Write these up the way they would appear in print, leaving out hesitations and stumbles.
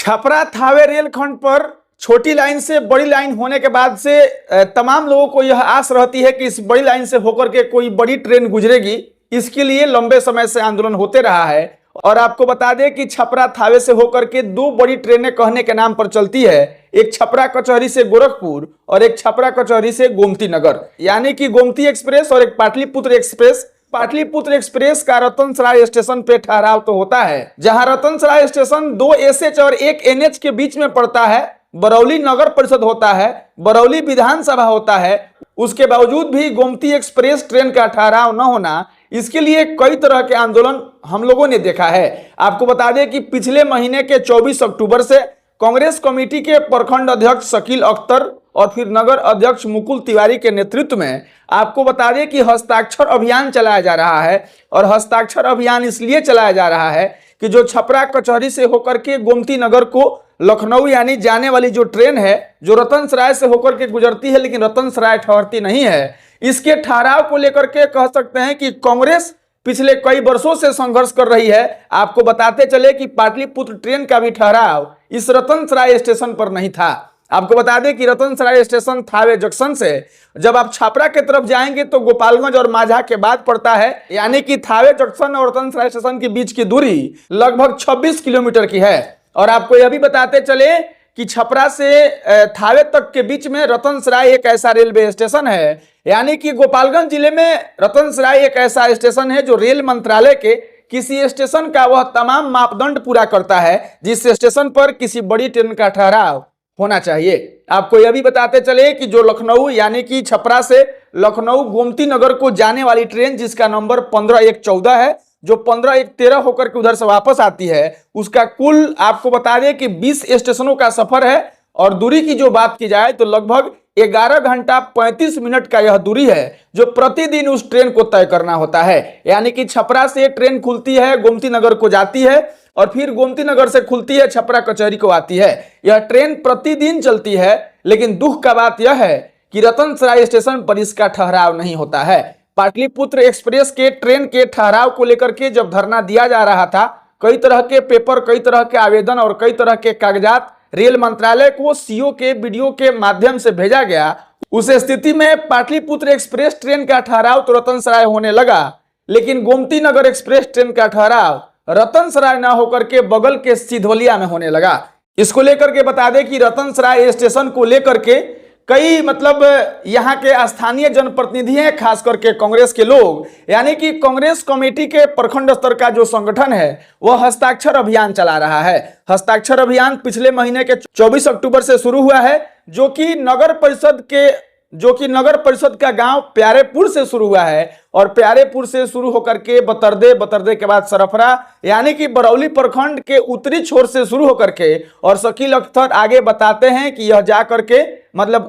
छपरा थावे रेलखंड पर छोटी लाइन से बड़ी लाइन होने के बाद से तमाम लोगों को यह आस रहती है कि इस बड़ी लाइन से होकर के कोई बड़ी ट्रेन गुजरेगी। इसके लिए लंबे समय से आंदोलन होते रहा है और आपको बता दें कि छपरा थावे से होकर के दो बड़ी ट्रेनें कहने के नाम पर चलती है। एक छपरा कचहरी से गोरखपुर और एक छपरा कचहरी से गोमती नगर, यानी कि गोमती एक्सप्रेस और एक पाटलिपुत्र एक्सप्रेस। पाटलिपुत्र एक्सप्रेस का रतनसराय स्टेशन पे ठहराव तो होता है, जहां रतनसराय स्टेशन 2 एसएच और 1 एनएच के बीच में पड़ता है। बरौली नगर परिषद होता है, बरौली विधानसभा होता है। उसके बावजूद भी गोमती एक्सप्रेस ट्रेन का ठहराव न होना, इसके लिए कई तरह के आंदोलन हम लोगों ने देखा है। आपको बता दें कि पिछले महीने के 24 अक्टूबर से कांग्रेस कमेटी के प्रखंड अध्यक्ष शकील अख्तर और फिर नगर अध्यक्ष मुकुल तिवारी के नेतृत्व में आपको बता दें कि हस्ताक्षर अभियान चलाया जा रहा है। और हस्ताक्षर अभियान इसलिए चलाया जा रहा है कि जो छपरा कचहरी से होकर के गोमती नगर को लखनऊ यानी जाने वाली जो ट्रेन है, जो रतनसराय से होकर के गुजरती है लेकिन रतनसराय ठहरती नहीं है, इसके ठहराव को लेकर के कह सकते हैं कि कांग्रेस पिछले कई वर्षों से संघर्ष कर रही है। आपको बताते चले कि पाटलिपुत्र ट्रेन का भी ठहराव इस रतनसराय स्टेशन पर नहीं था। आपको बता दें कि रतनसराय स्टेशन थावे जंक्शन से जब आप छपरा की तरफ जाएंगे तो गोपालगंज और माझा के बाद पड़ता है, यानी कि थावे जंक्शन और रतनसराय स्टेशन के बीच की दूरी लगभग 26 किलोमीटर की है। और आपको यह भी बताते चले कि छपरा से थावे तक के बीच में रतनसराय एक ऐसा रेलवे स्टेशन है, यानी कि गोपालगंज जिले में रतनसराय एक ऐसा स्टेशन है जो रेल मंत्रालय के किसी स्टेशन का वह तमाम मापदंड पूरा करता है जिस स्टेशन पर किसी बड़ी ट्रेन का ठहराव होना चाहिए। आपको यह भी बताते चले कि जो लखनऊ यानी कि छपरा से लखनऊ गोमती नगर को जाने वाली ट्रेन जिसका नंबर 15-1-14 है, जो 15-1-13 होकर के उधर से वापस आती है, उसका कुल आपको बता दें कि 20 स्टेशनों का सफर है। और दूरी की जो बात की जाए तो लगभग 11 घंटा 35 मिनट का यह दूरी है जो प्रतिदिन उस ट्रेन को तय करना होता है। यानी कि छपरा से ट्रेन खुलती है, गोमती नगर को जाती है और फिर गोमती नगर से खुलती है, छपरा कचहरी को आती है। यह ट्रेन प्रतिदिन चलती है, लेकिन दुख का बात यह है कि रतनसराय स्टेशन पर इसका ठहराव नहीं होता है। पाटलिपुत्र एक्सप्रेस के ट्रेन के ठहराव को लेकर के जब धरना दिया जा रहा था, कई तरह के पेपर, कई तरह के आवेदन और कई तरह के कागजात रेल मंत्रालय को सीओ के वीडियो के माध्यम से भेजा गया। उस स्थिति में पाटलिपुत्र एक्सप्रेस ट्रेन का ठहराव तो रतनसराय होने लगा, लेकिन गोमती नगर एक्सप्रेस ट्रेन का ठहराव रतनसराय न होकर के बगल के सिधवलिया में होने लगा। इसको लेकर के बता दें कि रतनसराय स्टेशन को लेकर के कई यहाँ के स्थानीय जनप्रतिनिधि हैं, खास करके कांग्रेस के लोग, यानी कि कांग्रेस कमेटी के प्रखंड स्तर का जो संगठन है वह हस्ताक्षर अभियान चला रहा है। हस्ताक्षर अभियान पिछले महीने के 24 अक्टूबर से शुरू हुआ है, जो कि नगर परिषद का गांव प्यारेपुर से शुरू हुआ है। और प्यारेपुर से शुरू होकर के बतरदे के बाद सरफरा, यानी कि बरौली प्रखंड के उत्तरी छोर से शुरू होकर के, और शकील अख्तर आगे बताते हैं कि यह जा करके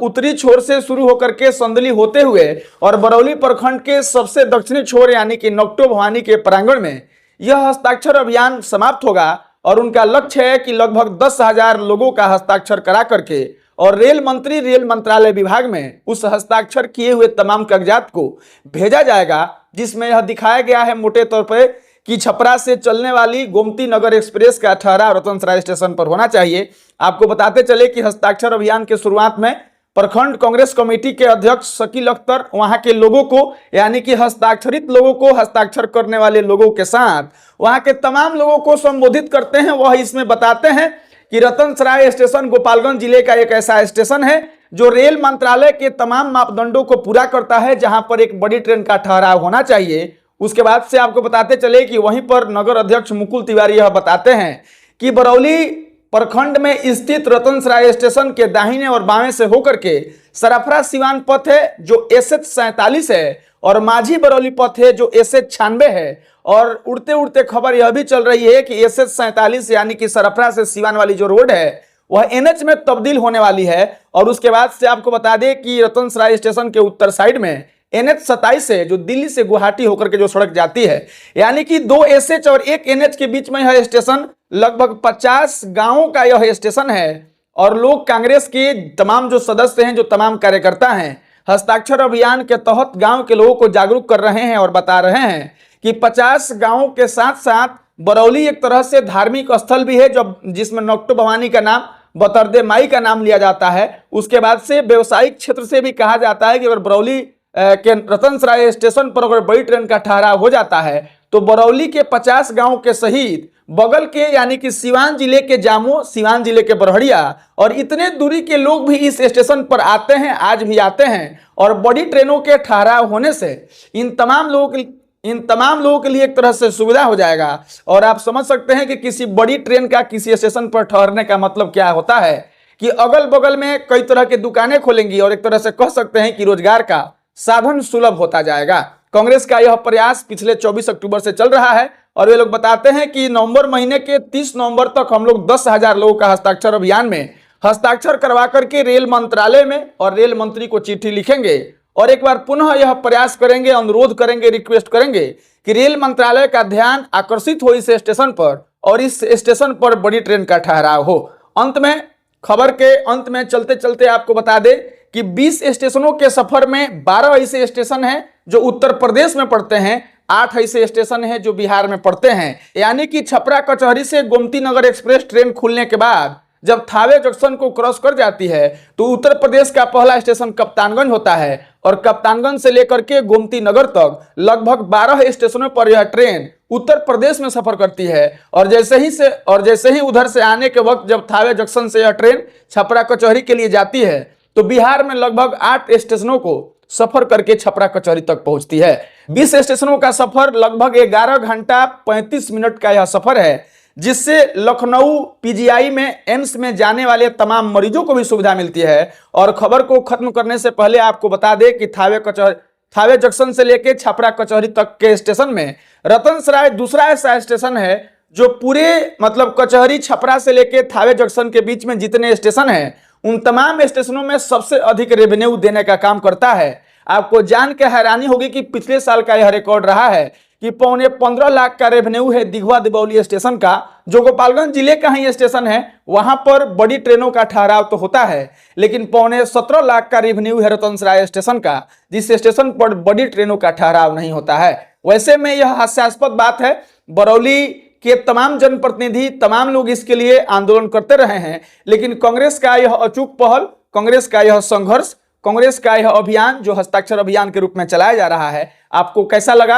उत्तरी छोर से शुरू होकर के संदली होते हुए और बरौली प्रखंड के सबसे दक्षिणी छोर यानी कि नकटो भवानी के प्रांगण में यह हस्ताक्षर अभियान समाप्त होगा। और उनका लक्ष्य है कि लगभग 10,000 लोगों का हस्ताक्षर करा करके और रेल मंत्री रेल मंत्रालय विभाग में उस हस्ताक्षर किए हुए तमाम कागजात को भेजा जाएगा, जिसमें यह दिखाया गया है मोटे तौर पर कि छपरा से चलने वाली गोमती नगर एक्सप्रेस का ठहराव रतनसराय स्टेशन पर होना चाहिए। आपको बताते चले कि हस्ताक्षर अभियान के शुरुआत में प्रखंड कांग्रेस कमेटी के अध्यक्ष शकील अख्तर वहां के लोगों को, यानी कि हस्ताक्षरित लोगों को, हस्ताक्षर करने वाले लोगों के साथ वहां के तमाम लोगों को संबोधित करते हैं। वह इसमें बताते हैं कि रतनसराय स्टेशन गोपालगंज जिले का एक ऐसा स्टेशन है जो रेल मंत्रालय के तमाम मापदंडों को पूरा करता है, जहां पर एक बड़ी ट्रेन का ठहराव होना चाहिए। उसके बाद से आपको बताते चले कि वहीं पर नगर अध्यक्ष मुकुल तिवारी यह बताते हैं कि बरौली प्रखंड में स्थित रतनसराय स्टेशन के दाहिने और बाएं से होकर के सरफरा सिवान पथ है जो SH-47 है, और माझी बरौली पथ है जो SH-96 है। और उड़ते उड़ते खबर यह भी चल रही है कि SH-47 यानी कि सरफरा से सिवान वाली जो रोड है वह NH में तब्दील होने वाली है। और उसके बाद से आपको बता दें कि रतनसराय स्टेशन के उत्तर साइड में NH-27 है जो दिल्ली से गुवाहाटी होकर के जो सड़क जाती है, यानी कि 2 SH और 1 NH के बीच में यह स्टेशन लगभग 50 गांवों का यह स्टेशन है। और लोग कांग्रेस के तमाम जो सदस्य हैं, जो तमाम कार्यकर्ता हैं, हस्ताक्षर अभियान के तहत गांव के लोगों को जागरूक कर रहे हैं और बता रहे हैं कि 50 गांवों के साथ साथ बरौली एक तरह से धार्मिक स्थल भी है, जो जिसमें नौकटो भवानी का नाम, बतरदे माई का नाम लिया जाता है। उसके बाद से व्यवसायिक क्षेत्र से भी कहा जाता है कि अगर बरौली के रतनसराय स्टेशन पर अगर बड़ी ट्रेन का ठहराव हो जाता है तो बरौली के 50 गांव के सहित बगल के यानी कि सिवान जिले के जामो, सिवान जिले के बरहड़िया और इतने दूरी के लोग भी इस स्टेशन पर आते हैं, आज भी आते हैं। और बड़ी ट्रेनों के ठहराव होने से इन तमाम लोगों के लिए एक तरह से सुविधा हो जाएगा। और आप समझ सकते हैं कि किसी बड़ी ट्रेन का किसी स्टेशन पर ठहरने का मतलब क्या होता है कि अगल बगल में कई तरह की दुकानें खोलेंगी और एक तरह से कह सकते हैं कि रोजगार का साधन सुलभ होता जाएगा। कांग्रेस का यह प्रयास पिछले 24 अक्टूबर से चल रहा है और वे लोग बताते हैं कि नवंबर महीने के 30 नवंबर तक हम लोग 10,000 लोगों का हस्ताक्षर अभियान में हस्ताक्षर करवा करके रेल मंत्रालय में और रेल मंत्री को चिट्ठी लिखेंगे और एक बार पुनः यह प्रयास करेंगे, अनुरोध करेंगे, रिक्वेस्ट करेंगे कि रेल मंत्रालय का ध्यान आकर्षित हो इस स्टेशन पर और इस स्टेशन पर बड़ी ट्रेन का ठहराव हो। अंत में, खबर के अंत में चलते चलते आपको बता दें कि 20 स्टेशनों के सफर में 12 ऐसे स्टेशन हैं जो उत्तर प्रदेश में पड़ते हैं, 8 ऐसे स्टेशन हैं जो बिहार में पड़ते हैं। यानी कि छपरा कचहरी से गोमती नगर एक्सप्रेस ट्रेन खुलने के बाद जब थावे जंक्शन को क्रॉस कर जाती है तो उत्तर प्रदेश का पहला स्टेशन कप्तानगंज होता है और कप्तानगंज से लेकर के गोमती नगर तक लगभग 12 स्टेशनों पर यह ट्रेन उत्तर प्रदेश में सफर करती है। और जैसे ही उधर से आने के वक्त जब थावे जंक्शन से यह ट्रेन छपरा कचहरी के लिए जाती है तो बिहार में लगभग 8 स्टेशनों को सफर करके छपरा कचहरी तक पहुंचती है। 20 स्टेशनों का सफर लगभग 11 घंटा 35 मिनट का यह सफर है, जिससे लखनऊ पीजीआई में, एम्स में जाने वाले तमाम मरीजों को भी सुविधा मिलती है। और खबर को खत्म करने से पहले आपको बता दें कि थावे जंक्शन से लेकर छपरा कचहरी तक के स्टेशन में रतनसराय दूसरा ऐसा स्टेशन है जो पूरे मतलब कचहरी छपरा से लेकर थावे जंक्शन के बीच में जितने स्टेशन हैं उन तमाम स्टेशनों में सबसे अधिक रेवेन्यू देने का काम करता है। आपको जान के हैरानी होगी कि पिछले साल का यह रिकॉर्ड रहा है कि 15.25 लाख का रेवेन्यू है दिघवा दीपावली स्टेशन का, जो गोपालगंज जिले का ही स्टेशन है। वहां पर बड़ी ट्रेनों का ठहराव तो होता है लेकिन 17.25 लाख का रेवेन्यू है रतनसराय स्टेशन का, जिस स्टेशन पर बड़ी ट्रेनों का ठहराव नहीं होता है। वैसे में यह हास्यास्पद बात है। बरौली के तमाम जनप्रतिनिधि, तमाम लोग इसके लिए आंदोलन करते रहे हैं, लेकिन कांग्रेस का यह अचूक पहल, कांग्रेस का यह संघर्ष, कांग्रेस का यह अभियान जो हस्ताक्षर अभियान के रूप में चलाया जा रहा है, आपको कैसा लगा?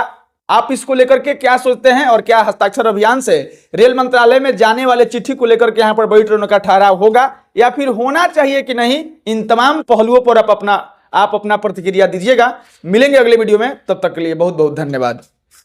आप इसको लेकर के क्या सोचते हैं? और क्या हस्ताक्षर अभियान से रेल मंत्रालय में जाने वाले चिट्ठी को लेकर के यहाँ पर बड़ी ट्रेनों का ठहराव होगा या फिर होना चाहिए कि नहीं? इन तमाम पहलुओं पर आप अपना प्रतिक्रिया दीजिएगा। मिलेंगे अगले वीडियो में, तब तक के लिए बहुत बहुत धन्यवाद।